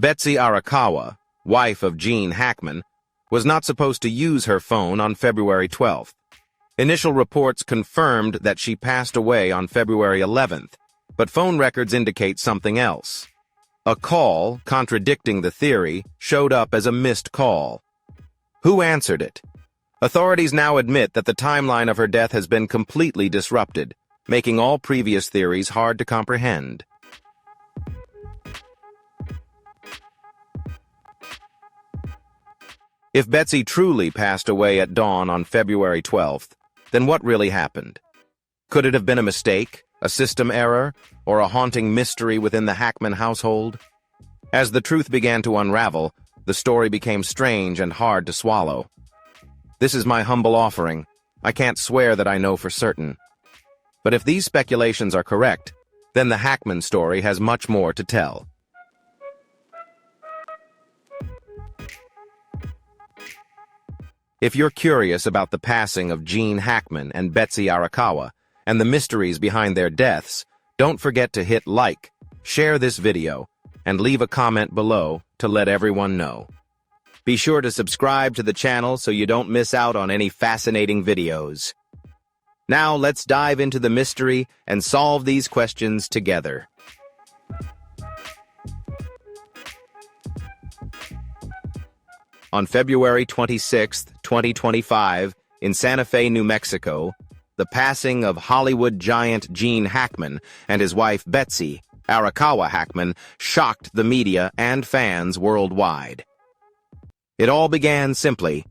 Betsy Arakawa, wife of Gene Hackman, was not supposed to use her phone on February 12th. Initial reports confirmed that she passed away on February 11th, but phone records indicate something else. A call, contradicting the theory, showed up as a missed call. Who answered it? Authorities now admit that the timeline of her death has been completely disrupted, making all previous theories hard to comprehend. If Betsy truly passed away at dawn on February 12th, then what really happened? Could it have been a mistake, a system error, or a haunting mystery within the Hackman household? As the truth began to unravel, the story became strange and hard to swallow. This is my humble offering. I can't swear that I know for certain. But if these speculations are correct, then the Hackman story has much more to tell. If you're curious about the passing of Gene Hackman and Betsy Arakawa and the mysteries behind their deaths, don't forget to hit like, share this video, and leave a comment below to let everyone know. Be sure to subscribe to the channel so you don't miss out on any fascinating videos. Now let's dive into the mystery and solve these questions together. On February 26, 2025, in Santa Fe, New Mexico, the passing of Hollywood giant Gene Hackman and his wife Betsy Arakawa Hackman shocked the media and fans worldwide. It all began simply.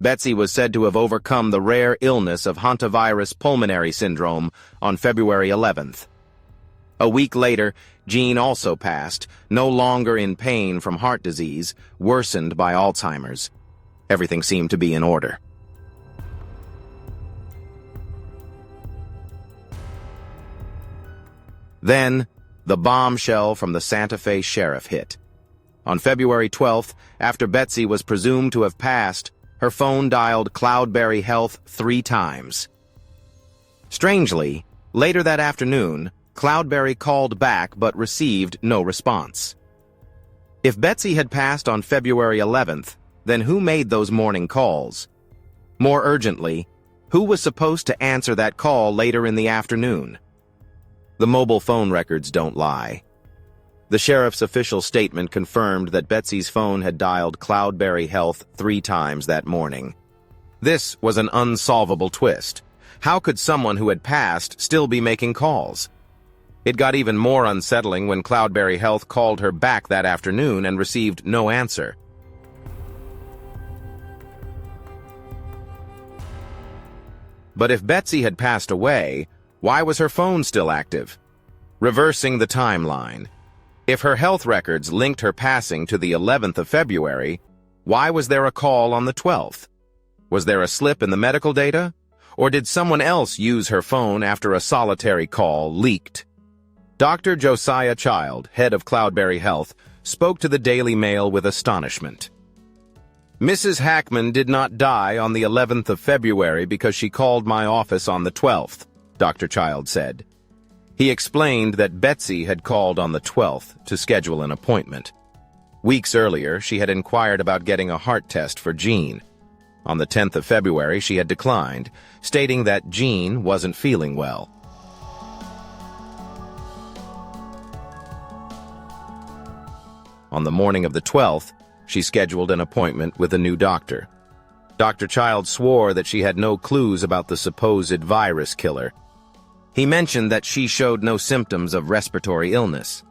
Betsy was said to have overcome the rare illness of hantavirus pulmonary syndrome on February 11th. A week later, Gene also passed, no longer in pain from heart disease, worsened by Alzheimer's. Everything seemed to be in order. Then, the bombshell from the Santa Fe sheriff hit. On February 12th, after Betsy was presumed to have passed, her phone dialed Cloudberry Health 3 times. Strangely, later that afternoon, Cloudberry called back but received no response. If Betsy had passed on February 11th, then who made those morning calls? More urgently, who was supposed to answer that call later in the afternoon? The mobile phone records don't lie. The sheriff's official statement confirmed that Betsy's phone had dialed Cloudberry Health 3 times that morning. This was an unsolvable twist. How could someone who had passed still be making calls? It got even more unsettling when Cloudberry Health called her back that afternoon and received no answer. But if Betsy had passed away, why was her phone still active? Reversing the timeline. If her health records linked her passing to the 11th of February, why was there a call on the 12th? Was there a slip in the medical data? Or did someone else use her phone after a solitary call leaked? Dr. Josiah Child, head of Cloudberry Health, spoke to the Daily Mail with astonishment. Mrs. Hackman did not die on the 11th of February because she called my office on the 12th, Dr. Child said. He explained that Betsy had called on the 12th to schedule an appointment. Weeks earlier, she had inquired about getting a heart test for Gene. On the 10th of February, she had declined, stating that Gene wasn't feeling well. On the morning of the 12th, she scheduled an appointment with a new doctor. Dr. Child swore that she had no clues about the supposed virus killer. He mentioned that she showed no symptoms of respiratory illness.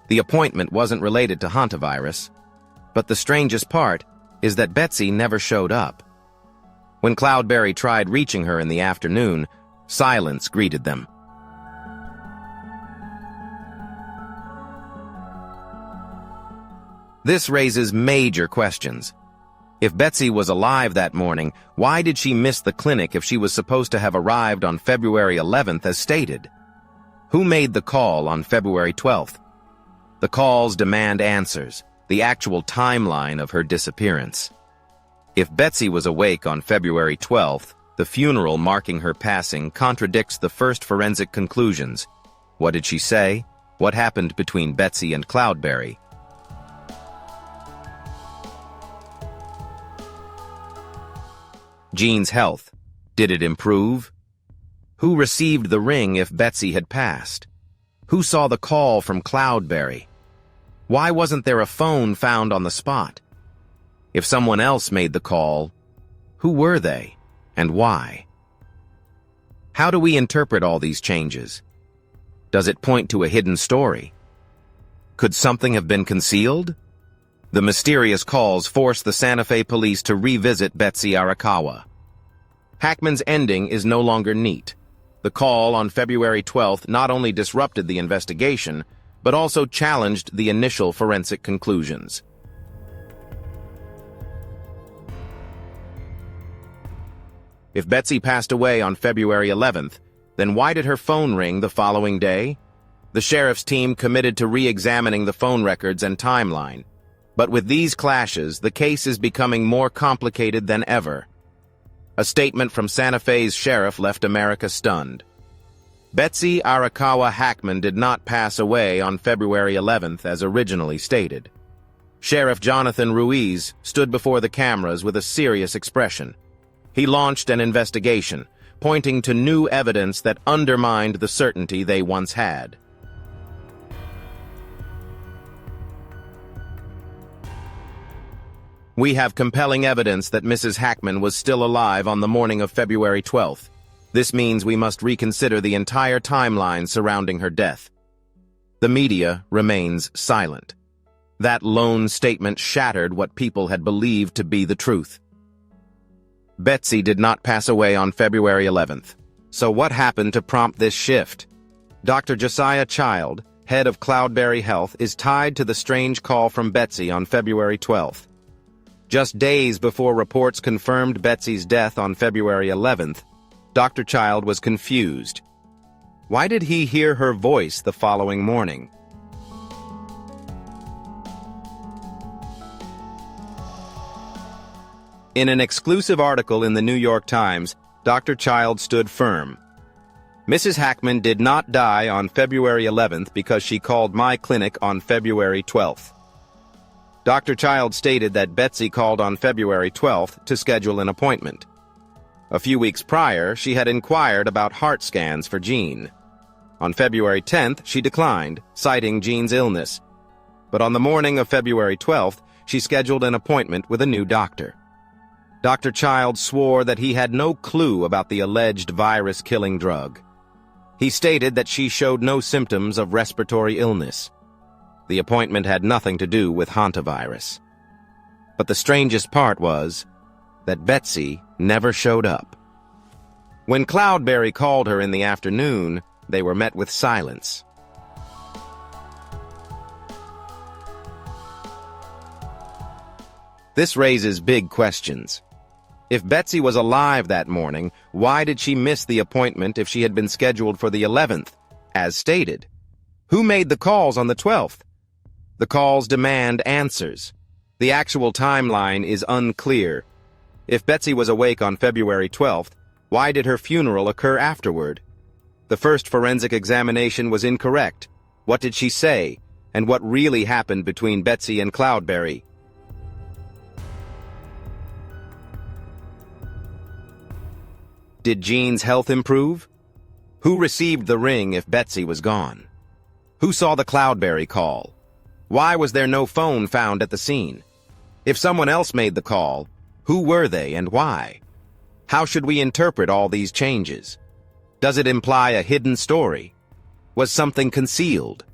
The appointment wasn't related to hantavirus. But the strangest part is that Betsy never showed up. When Cloudberry tried reaching her in the afternoon, silence greeted them. This raises major questions. If Betsy was alive that morning, why did she miss the clinic if she was supposed to have arrived on February 11th as stated? Who made the call on February 12th? The calls demand answers, the actual timeline of her disappearance. If Betsy was awake on February 12th, the funeral marking her passing contradicts the first forensic conclusions. What did she say? What happened between Betsy and Cloudberry? Gene's health. Did it improve? Who received the ring if Betsy had passed? Who saw the call from Cloudberry? Why wasn't there a phone found on the spot? If someone else made the call, who were they and why? How do we interpret all these changes? Does it point to a hidden story? Could something have been concealed? The mysterious calls forced the Santa Fe police to revisit Betsy Arakawa. Hackman's ending is no longer neat. The call on February 12th not only disrupted the investigation, but also challenged the initial forensic conclusions. If Betsy passed away on February 11th, then why did her phone ring the following day? The sheriff's team committed to re-examining the phone records and timeline. But with these clashes, the case is becoming more complicated than ever. A statement from Santa Fe's sheriff left America stunned. Betsy Arakawa Hackman did not pass away on February 11th as originally stated. Sheriff Jonathan Ruiz stood before the cameras with a serious expression. He launched an investigation, pointing to new evidence that undermined the certainty they once had. We have compelling evidence that Mrs. Hackman was still alive on the morning of February 12th. This means we must reconsider the entire timeline surrounding her death. The media remains silent. That lone statement shattered what people had believed to be the truth. Betsy did not pass away on February 11th. So what happened to prompt this shift? Dr. Josiah Child, head of Cloudberry Health, is tied to the strange call from Betsy on February 12th. Just days before reports confirmed Betsy's death on February 11th, Dr. Child was confused. Why did he hear her voice the following morning? In an exclusive article in the New York Times, Dr. Child stood firm. Mrs. Hackman did not die on February 11th because she called my clinic on February 12th. Dr. Child stated that Betsy called on February 12th to schedule an appointment. A few weeks prior, she had inquired about heart scans for Gene. On February 10th, she declined, citing Gene's illness. But on the morning of February 12th, she scheduled an appointment with a new doctor. Dr. Child swore that he had no clue about the alleged virus-killing drug. He stated that she showed no symptoms of respiratory illness. The appointment had nothing to do with hantavirus. But the strangest part was that Betsy never showed up. When Cloudberry called her in the afternoon, they were met with silence. This raises big questions. If Betsy was alive that morning, why did she miss the appointment if she had been scheduled for the 11th, as stated? Who made the calls on the 12th? The calls demand answers. The actual timeline is unclear. If Betsy was awake on February 12th, why did her funeral occur afterward? The first forensic examination was incorrect. What did she say? And what really happened between Betsy and Cloudberry? Did Gene's health improve? Who received the ring if Betsy was gone? Who saw the Cloudberry call? Why was there no phone found at the scene? If someone else made the call, who were they and why? How should we interpret all these changes? Does it imply a hidden story? Was something concealed?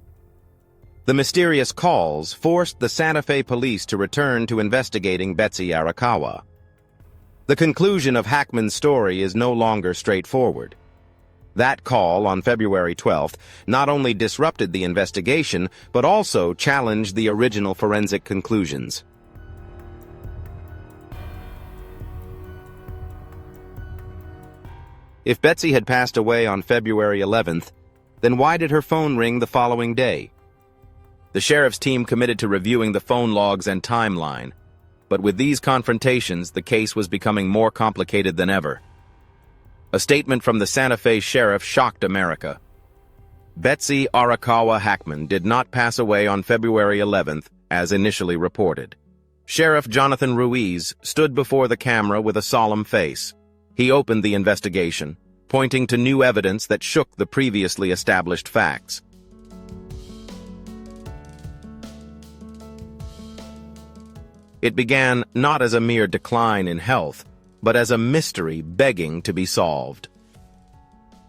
The mysterious calls forced the Santa Fe police to return to investigating Betsy Arakawa. The conclusion of Hackman's story is no longer straightforward. That call on February 12th not only disrupted the investigation, but also challenged the original forensic conclusions. If Betsy had passed away on February 11th, then why did her phone ring the following day? The sheriff's team committed to reviewing the phone logs and timeline, but with these confrontations, the case was becoming more complicated than ever. A statement from the Santa Fe sheriff shocked America. Betsy Arakawa Hackman did not pass away on February 11th, as initially reported. Sheriff Jonathan Ruiz stood before the camera with a solemn face. He opened the investigation, pointing to new evidence that shook the previously established facts. It began not as a mere decline in health, but as a mystery begging to be solved.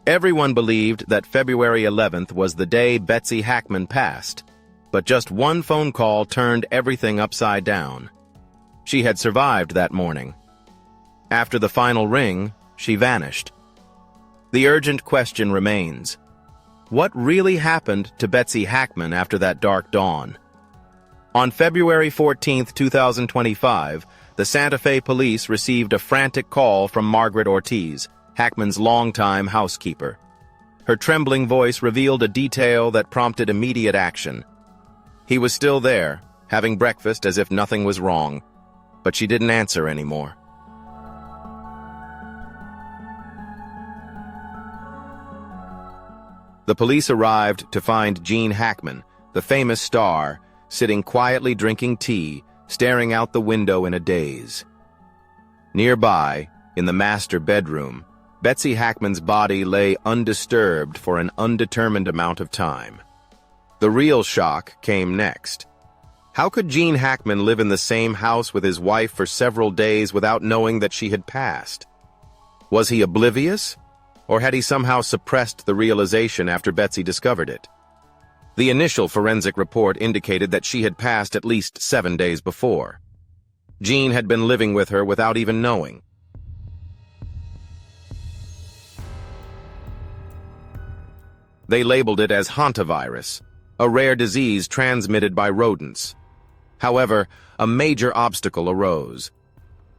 Everyone believed that February 11th was the day Betsy Hackman passed, but just one phone call turned everything upside down. She had survived that morning. After the final ring, she vanished. The urgent question remains: what really happened to Betsy Hackman after that dark dawn? On February 14, 2025, the Santa Fe police received a frantic call from Margaret Ortiz, Hackman's longtime housekeeper. Her trembling voice revealed a detail that prompted immediate action. He was still there, having breakfast as if nothing was wrong, but she didn't answer anymore. The police arrived to find Gene Hackman, the famous star, sitting quietly drinking tea, staring out the window in a daze. Nearby, in the master bedroom, Betsy Hackman's body lay undisturbed for an undetermined amount of time. The real shock came next. How could Gene Hackman live in the same house with his wife for several days without knowing that she had passed? Was he oblivious, or had he somehow suppressed the realization after Betsy discovered it? The initial forensic report indicated that she had passed at least 7 days before. Gene had been living with her without even knowing. They labeled it as hantavirus, a rare disease transmitted by rodents. However, a major obstacle arose.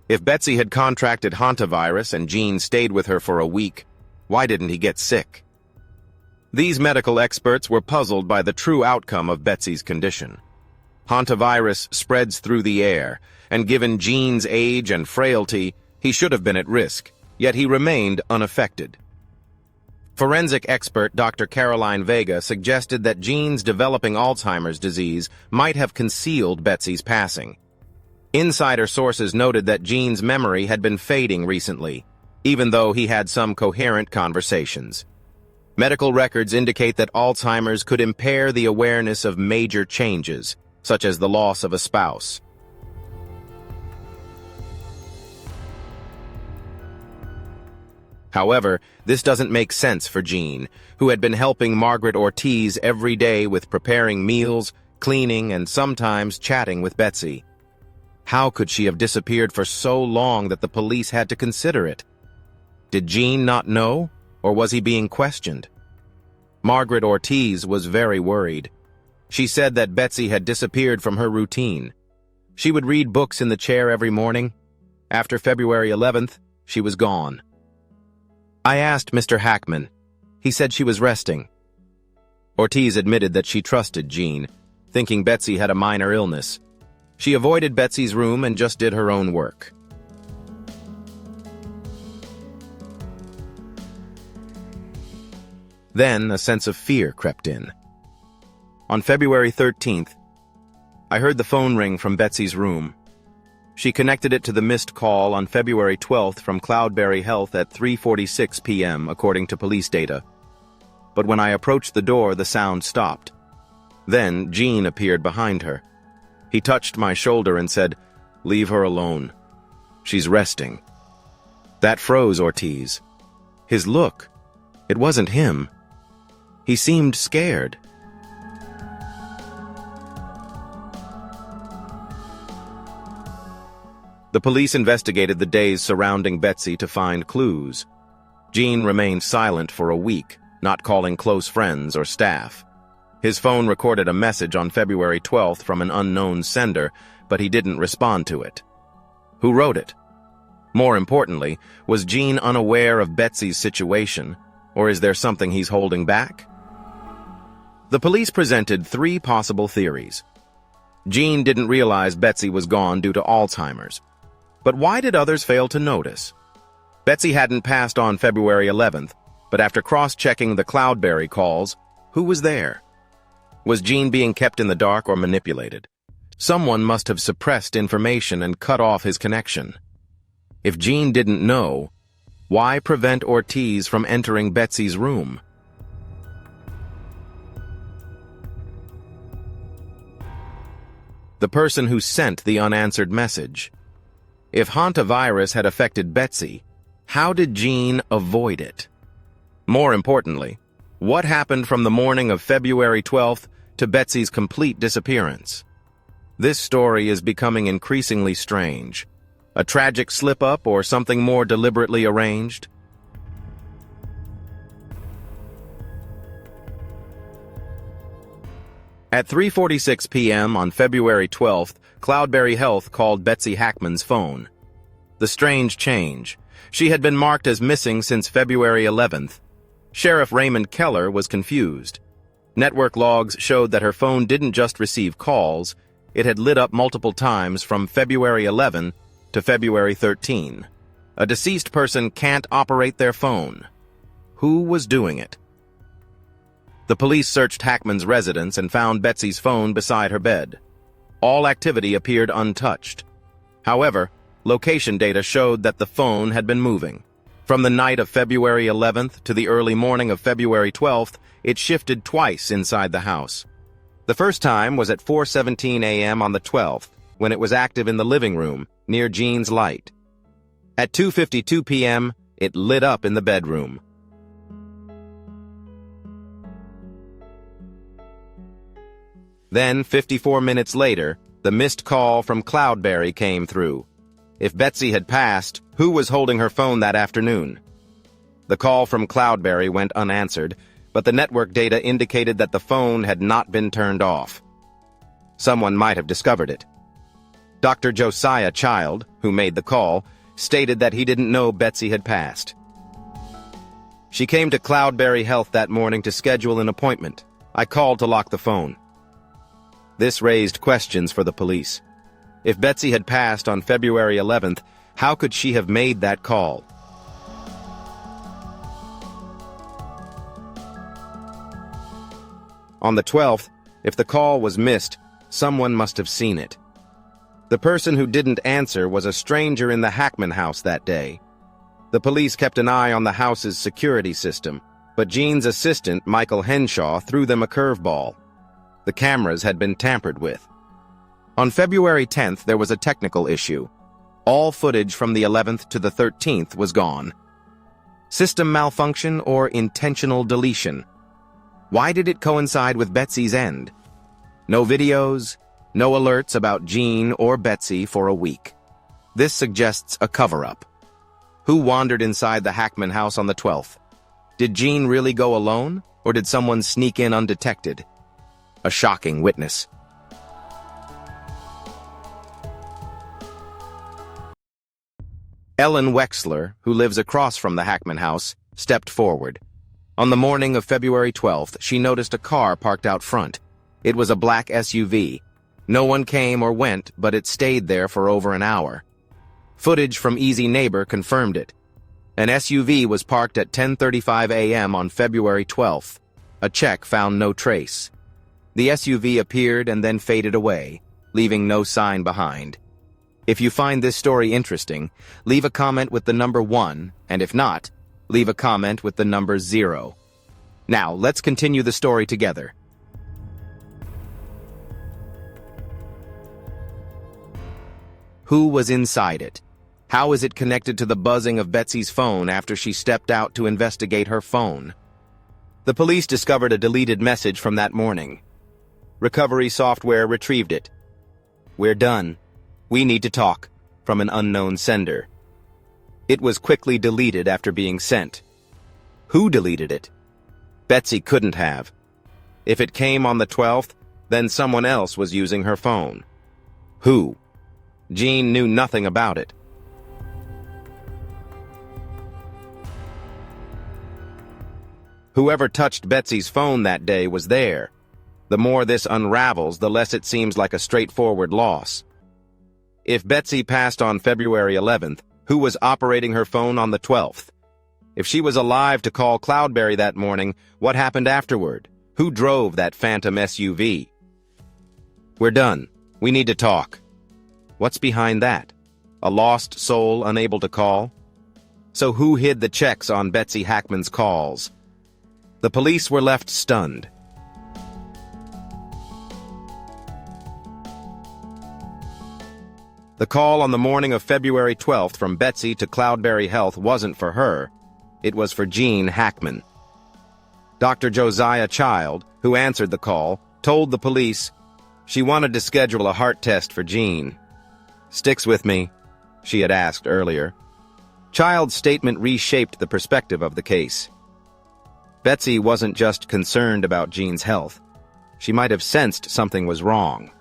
If Betsy had contracted hantavirus and Gene stayed with her for a week, why didn't he get sick? These medical experts were puzzled by the true outcome of Betsy's condition. Hantavirus spreads through the air, and given Gene's age and frailty, he should have been at risk, yet he remained unaffected. Forensic expert Dr. Caroline Vega suggested that Gene's developing Alzheimer's disease might have concealed Betsy's passing. Insider sources noted that Gene's memory had been fading recently, even though he had some coherent conversations. Medical records indicate that Alzheimer's could impair the awareness of major changes, such as the loss of a spouse. However, this doesn't make sense for Gene, who had been helping Margaret Ortiz every day with preparing meals, cleaning, and sometimes chatting with Betsy. How could she have disappeared for so long that the police had to consider it? Did Gene not know, or was he being questioned? Margaret Ortiz was very worried. She said that Betsy had disappeared from her routine. She would read books in the chair every morning. After February 11th, she was gone. I asked Mr. Hackman. He said she was resting. Ortiz admitted that she trusted Gene, thinking Betsy had a minor illness. She avoided Betsy's room and just did her own work. Then a sense of fear crept in. On February 13th, I heard the phone ring from Betsy's room. She connected it to the missed call on February 12th from Cloudberry Health at 3:46 p.m., according to police data. But when I approached the door, the sound stopped. Then Gene appeared behind her. He touched my shoulder and said, "Leave her alone. She's resting." That froze Ortiz. His look, it wasn't him. He seemed scared. The police investigated the days surrounding Betsy to find clues. Gene remained silent for a week, not calling close friends or staff. His phone recorded a message on February 12th from an unknown sender, but he didn't respond to it. Who wrote it? More importantly, was Gene unaware of Betsy's situation, or is there something he's holding back? The police presented 3 possible theories. Gene didn't realize Betsy was gone due to Alzheimer's. But why did others fail to notice? Betsy hadn't passed on February 11th, but after cross-checking the Cloudberry calls, who was there? Was Gene being kept in the dark or manipulated? Someone must have suppressed information and cut off his connection. If Gene didn't know, Why prevent Ortiz from entering Betsy's room? The person who sent the unanswered message. If hantavirus had affected Betsy, how did Gene avoid it? More importantly, what happened from the morning of February 12th to Betsy's complete disappearance? This story is becoming increasingly strange. A tragic slip-up or something more deliberately arranged? At 3:46 p.m. on February 12th, Cloudberry Health called Betsy Hackman's phone. The strange change. She had been marked as missing since February 11th. Sheriff Raymond Keller was confused. Network logs showed that her phone didn't just receive calls, it had lit up multiple times from February 11 to February 13. A deceased person can't operate their phone. Who was doing it? The police searched Hackman's residence and found Betsy's phone beside her bed. All activity appeared untouched. However, location data showed that the phone had been moving. From the night of February 11th to the early morning of February 12th, it shifted twice inside the house. The first time was at 4:17 a.m. on the 12th, when it was active in the living room, near Gene's light. At 2:52 p.m., it lit up in the bedroom. Then, 54 minutes later, the missed call from Cloudberry came through. If Betsy had passed, who was holding her phone that afternoon? The call from Cloudberry went unanswered, but the network data indicated that the phone had not been turned off. Someone might have discovered it. Dr. Josiah Child, who made the call, stated that he didn't know Betsy had passed. She came to Cloudberry Health that morning to schedule an appointment. I called to lock the phone. This raised questions for the police. If Betsy had passed on February 11th, how could she have made that call? On the 12th, if the call was missed, someone must have seen it. The person who didn't answer was a stranger in the Hackman house that day. The police kept an eye on the house's security system, but Gene's assistant, Michael Henshaw, threw them a curveball. The cameras had been tampered with. On February 10th, there was a technical issue. All footage from the 11th to the 13th was gone. System malfunction or intentional deletion? Why did it coincide with Betsy's end? No videos, no alerts about Gene or Betsy for a week. This suggests a cover-up. Who wandered inside the Hackman house on the 12th? Did Gene really go alone, or did someone sneak in undetected? A shocking witness. Ellen Wexler, who lives across from the Hackman house, stepped forward. On the morning of February 12th, she noticed a car parked out front. It was a black SUV. No one came or went, but it stayed there for over an hour. Footage from Easy Neighbor confirmed it. An SUV was parked at 10:35 a.m. on February 12th. A check found no trace. The SUV appeared and then faded away, leaving no sign behind. If you find this story interesting, leave a comment with the number 1, and if not, leave a comment with the number 0. Now, let's continue the story together. Who was inside it? How is it connected to the buzzing of Betsy's phone after she stepped out to investigate her phone? The police discovered a deleted message from that morning. Recovery software retrieved it. "We're done. We need to talk," from an unknown sender. It was quickly deleted after being sent. Who deleted it? Betsy couldn't have. If it came on the 12th, then someone else was using her phone. Who? Gene knew nothing about it. Whoever touched Betsy's phone that day was there. The more this unravels, the less it seems like a straightforward loss. If Betsy passed on February 11th, who was operating her phone on the 12th? If she was alive to call Cloudberry that morning, what happened afterward? Who drove that phantom SUV? "We're done. We need to talk." What's behind that? A lost soul unable to call? So who hid the checks on Betsy Hackman's calls? The police were left stunned. The call on the morning of February 12th from Betsy to Cloudberry Health wasn't for her. It was for Gene Hackman. Dr. Josiah Child, who answered the call, told the police she wanted to schedule a heart test for Gene. "Sticks with me?" she had asked earlier. Child's statement reshaped the perspective of the case. Betsy wasn't just concerned about Gene's health. She might have sensed something was wrong.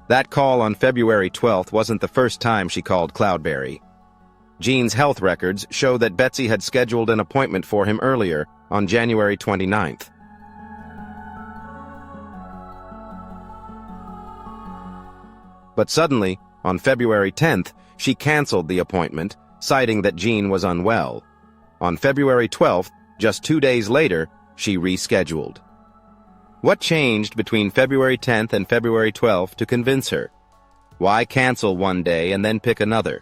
That call on February 12th wasn't the first time she called Cloudberry. Gene's health records show that Betsy had scheduled an appointment for him earlier, on January 29th. But suddenly, on February 10th, she canceled the appointment, citing that Gene was unwell. On February 12th, just 2 days later, she rescheduled. What changed between February 10th and February 12th to convince her? Why cancel one day and then pick another?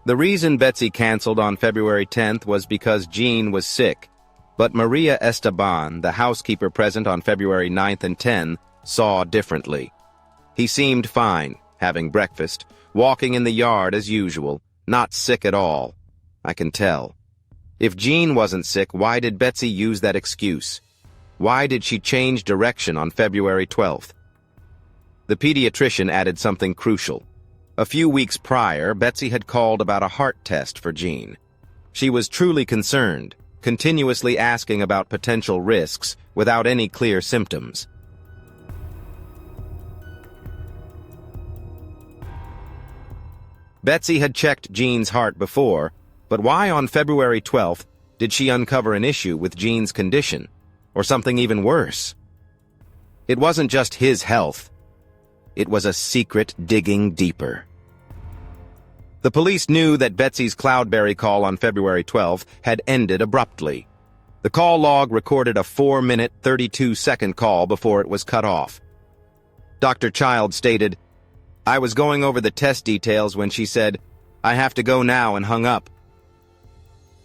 The reason Betsy canceled on February 10th was because Gene was sick, but Maria Esteban, the housekeeper present on February 9th and 10th, saw differently. He seemed fine, having breakfast, walking in the yard as usual, not sick at all. I can tell. If Gene wasn't sick, why did Betsy use that excuse? Why did she change direction on February 12th? The pediatrician added something crucial. A few weeks prior, Betsy had called about a heart test for Gene. She was truly concerned, continuously asking about potential risks without any clear symptoms. Betsy had checked Gene's heart before, but why on February 12th did she uncover an issue with Gene's condition? Or something even worse? It wasn't just his health. It was a secret digging deeper. The police knew that Betsy's Cloudberry call on February 12th had ended abruptly. The call log recorded a 4-minute, 32-second call before it was cut off. Dr. Child stated, "I was going over the test details when she said, 'I have to go now,' and hung up."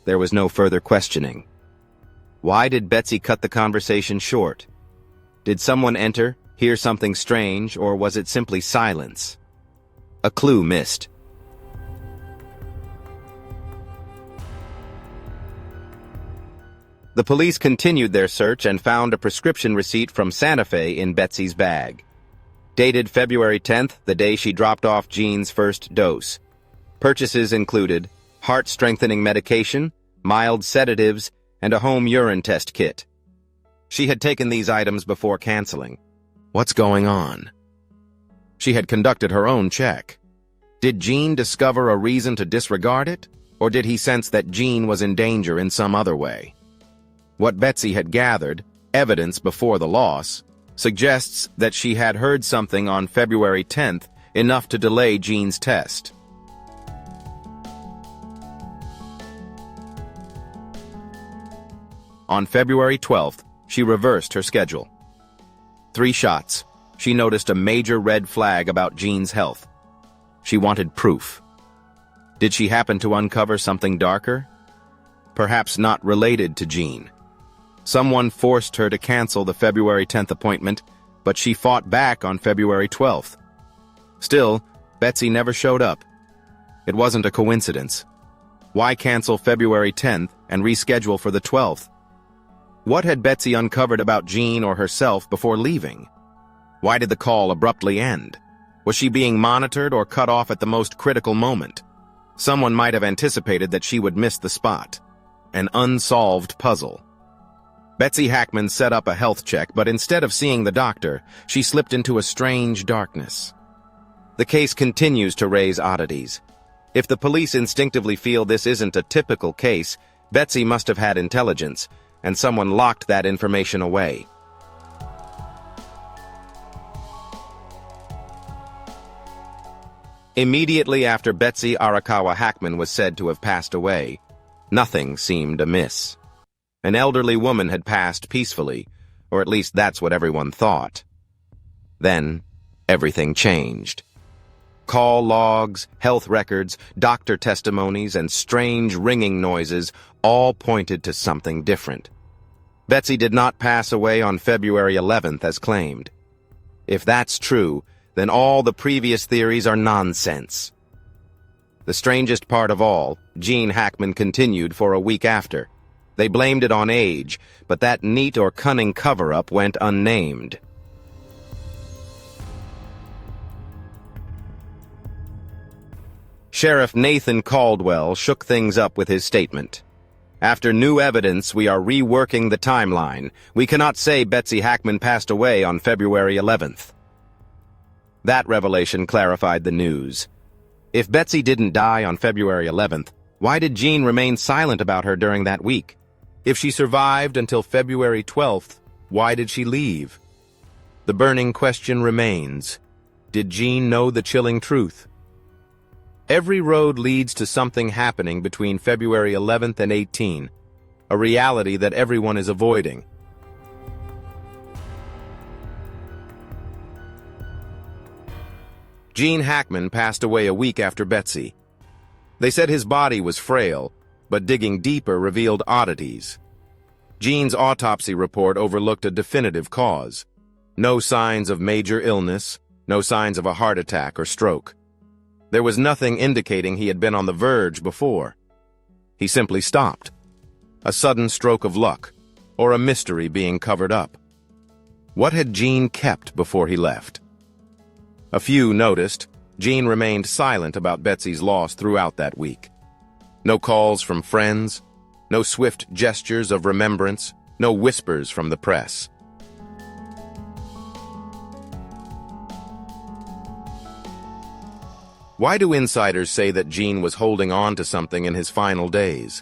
There was no further questioning. Why did Betsy cut the conversation short? Did someone enter, hear something strange, or was it simply silence? A clue missed. The police continued their search and found a prescription receipt from Santa Fe in Betsy's bag. Dated February 10th, the day she dropped off Gene's first dose. Purchases included heart-strengthening medication, mild sedatives, and a home urine test kit. She had taken these items before canceling. What's going on? She had conducted her own check. Did Gene discover a reason to disregard it, or did he sense that Gene was in danger in some other way? What Betsy had gathered, evidence before the loss, suggests that she had heard something on February 10th enough to delay Gene's test. On February 12th, she reversed her schedule. 3 shots. She noticed a major red flag about Gene's health. She wanted proof. Did she happen to uncover something darker? Perhaps not related to Gene. Someone forced her to cancel the February 10th appointment, but she fought back on February 12th. Still, Betsy never showed up. It wasn't a coincidence. Why cancel February 10th and reschedule for the 12th? What had Betsy uncovered about Gene or herself before leaving? Why did the call abruptly end? Was she being monitored or cut off at the most critical moment? Someone might have anticipated that she would miss the spot. An unsolved puzzle. Betsy Hackman set up a health check, but instead of seeing the doctor, she slipped into a strange darkness. The case continues to raise oddities. If the police instinctively feel this isn't a typical case, Betsy must have had intelligence, and someone locked that information away. Immediately after Betsy Arakawa Hackman was said to have passed away, nothing seemed amiss. An elderly woman had passed peacefully, or at least that's what everyone thought. Then, everything changed. Call logs, health records, doctor testimonies, and strange ringing noises all pointed to something different. Betsy did not pass away on February 11th as claimed. If that's true, then all the previous theories are nonsense. The strangest part of all, Gene Hackman continued for a week after. They blamed it on age, but that neat or cunning cover-up went unnamed. Sheriff Nathan Caldwell shook things up with his statement. After new evidence, we are reworking the timeline. We cannot say Betsy Hackman passed away on February 11th. That revelation clarified the news. If Betsy didn't die on February 11th, why did Gene remain silent about her during that week? If she survived until February 12th, why did she leave? The burning question remains. Did Gene know the chilling truth? Every road leads to something happening between February 11th and 18, a reality that everyone is avoiding. Gene Hackman passed away a week after Betsy. They said his body was frail, but digging deeper revealed oddities. Gene's autopsy report overlooked a definitive cause. No signs of major illness, no signs of a heart attack or stroke. There was nothing indicating he had been on the verge before. He simply stopped. A sudden stroke of luck, or a mystery being covered up. What had Gene kept before he left? A few noticed, Gene remained silent about Betsy's loss throughout that week. No calls from friends, no swift gestures of remembrance, no whispers from the press. Why do insiders say that Gene was holding on to something in his final days?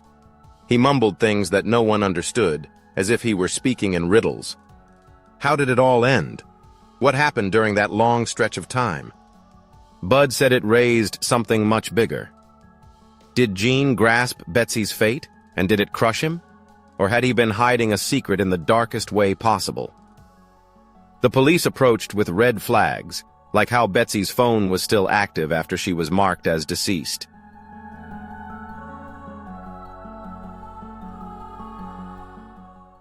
He mumbled things that no one understood, as if he were speaking in riddles. How did it all end? What happened during that long stretch of time? Bud said it raised something much bigger. Did Gene grasp Betsy's fate, and did it crush him? Or had he been hiding a secret in the darkest way possible? The police approached with red flags, like how Betsy's phone was still active after she was marked as deceased.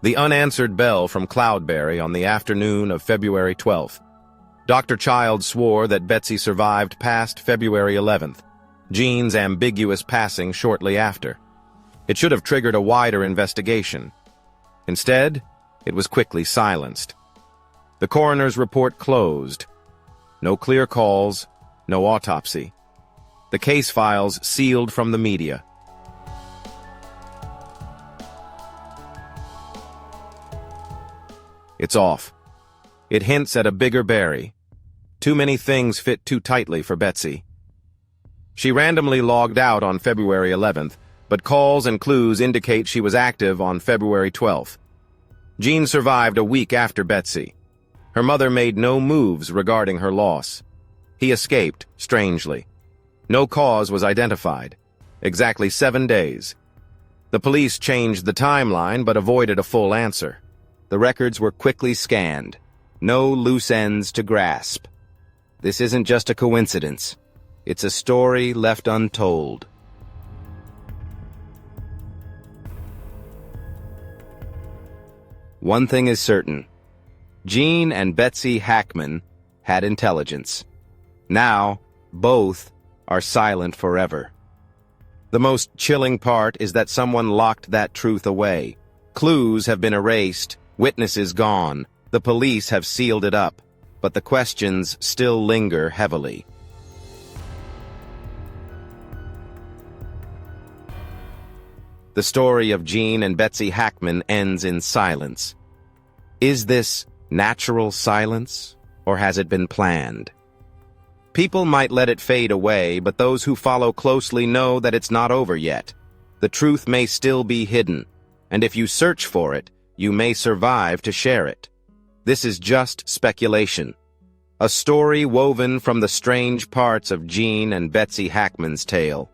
The unanswered bell from Cloudberry on the afternoon of February 12th. Dr. Child swore that Betsy survived past February 11th, Gene's ambiguous passing shortly after. It should have triggered a wider investigation. Instead, it was quickly silenced. The coroner's report closed. No clear calls, no autopsy. The case files sealed from the media. It's off. It hints at a bigger Barry. Too many things fit too tightly for Betsy. She randomly logged out on February 11th, but calls and clues indicate she was active on February 12th. Gene survived a week after Betsy. Her mother made no moves regarding her loss. He escaped, strangely. No cause was identified. Exactly 7 days. The police changed the timeline but avoided a full answer. The records were quickly scanned. No loose ends to grasp. This isn't just a coincidence. It's a story left untold. One thing is certain. Gene and Betsy Hackman had intelligence. Now, both are silent forever. The most chilling part is that someone locked that truth away. Clues have been erased, witnesses gone, the police have sealed it up, but the questions still linger heavily. The story of Gene and Betsy Hackman ends in silence. Is this natural silence, or has it been planned? People might let it fade away, but those who follow closely know that it's not over yet. The truth may still be hidden, and if you search for it, you may survive to share it. This is just speculation. A story woven from the strange parts of Gene and Betsy Hackman's tale.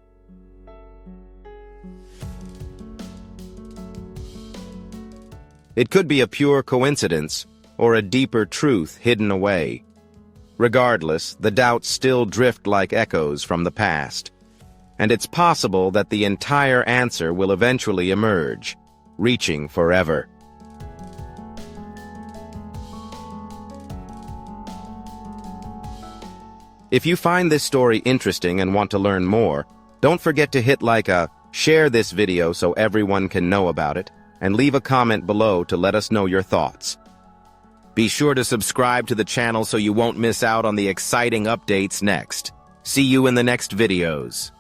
It could be a pure coincidence, or a deeper truth hidden away. Regardless, the doubts still drift like echoes from the past. And it's possible that the entire answer will eventually emerge, reaching forever. If you find this story interesting and want to learn more, don't forget to hit share this video so everyone can know about it, and leave a comment below to let us know your thoughts. Be sure to subscribe to the channel so you won't miss out on the exciting updates next. See you in the next videos.